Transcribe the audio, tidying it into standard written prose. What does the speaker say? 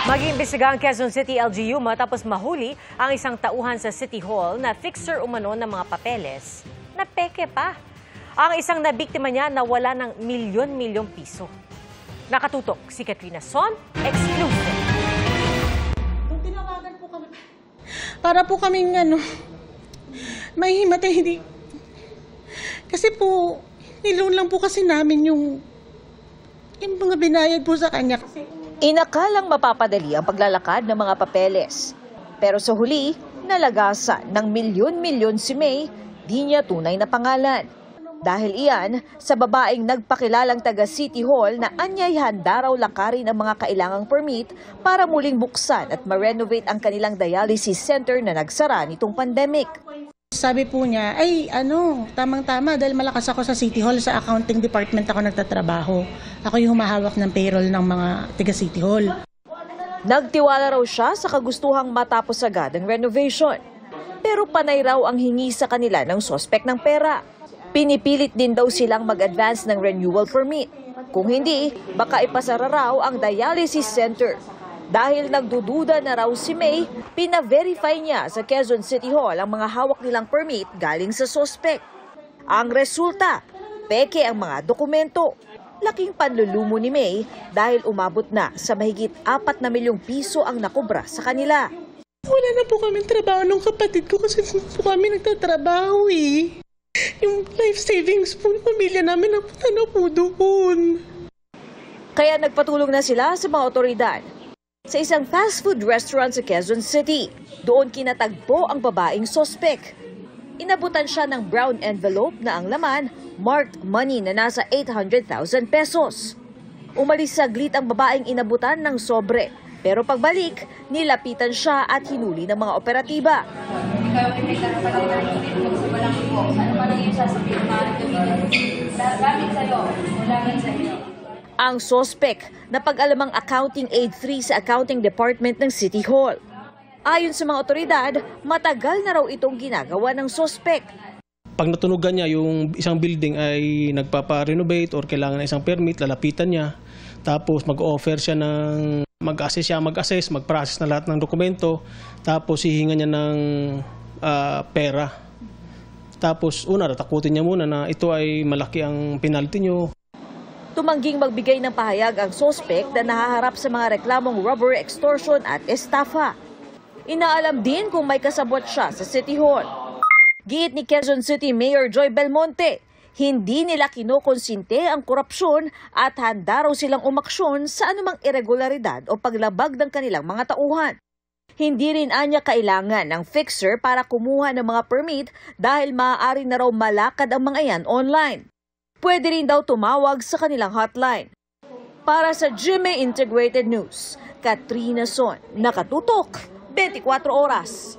Mag-iimbestiga ang Quezon City LGU matapos mahuli ang isang tauhan sa City Hall na fixer umano ng mga papeles na peke pa. Ang isang nabiktima niya nawala ng milyon-milyong piso. Nakatutok si Katrina Son, exclusive. Tinawagan po kami. Para po kaming may himatay, hindi. Kasi po, niloan lang po kasi namin yung mga binayad po sa kanya. Inakalang mapapadali ang paglalakad ng mga papeles. Pero sa huli, nalagasan ng milyon-milyon si May, di niya tunay na pangalan. Dahil iyan sa babaeng nagpakilalang taga City Hall na anyay handa raw lakarin ang mga kailangang permit para muling buksan at ma-renovate ang kanilang dialysis center na nagsara nitong pandemic. Sabi po niya, tamang-tama dahil malakas ako sa City Hall, sa accounting department ako nagtatrabaho. Ako yung humahawak ng payroll ng mga taga City Hall. Nagtiwala raw siya sa kagustuhang matapos agad ang renovation. Pero panay raw ang hingi sa kanila ng sospek ng pera. Pinipilit din daw silang mag-advance ng renewal permit. Kung hindi, baka ipasara raw ang dialysis center. Dahil nagdududa na raw si May, pina-verify niya sa Quezon City Hall ang mga hawak nilang permit galing sa sospek. Ang resulta, peke ang mga dokumento. Laking panlulumo ni May dahil umabot na sa mahigit 4 na milyong piso ang nakubra sa kanila. Wala na po kami trabaho ng kapatid ko kasi po kami nagtatrabaho eh. Yung life savings po ng pamilya namin napunta na po doon. Kaya nagpatulong na sila sa mga otoridad. Sa isang fast food restaurant sa Quezon City, doon kinatagpo ang babaeng sospek. Inabutan siya ng brown envelope na ang laman, marked money na nasa 800,000 pesos. Umalis saglit ang babaeng inabutan ng sobre, pero pagbalik, nilapitan siya at hinuli ng mga operatiba. Ang sospek na pag-alamang accounting aid 3 sa accounting department ng City Hall. Ayon sa mga otoridad, matagal na raw itong ginagawa ng sospek. Pag natunugan niya yung isang building ay nagpapa-renovate or kailangan ng isang permit, lalapitan niya. Tapos mag-offer siya ng mag-assess, mag-process na lahat ng dokumento. Tapos hihinga niya ng pera. Tapos tatakutin niya muna na ito ay malaki ang penalty niyo. Tumangging magbigay ng pahayag ang sospek na nahaharap sa mga reklamong robbery, extortion at estafa. Inaalam din kung may kasabot siya sa City Hall. Giit ni Quezon City Mayor Joy Belmonte, hindi nila kinukonsinte ang korupsyon at handa raw silang umaksyon sa anumang irregularidad o paglabag ng kanilang mga tauhan. Hindi rin anya kailangan ng fixer para kumuha ng mga permit dahil maaari na raw malakad ang mga yan online. Pwede rin daw tumawag sa kanilang hotline. Para sa GMA Integrated News, Katrina Son, nakatutok, 24 oras.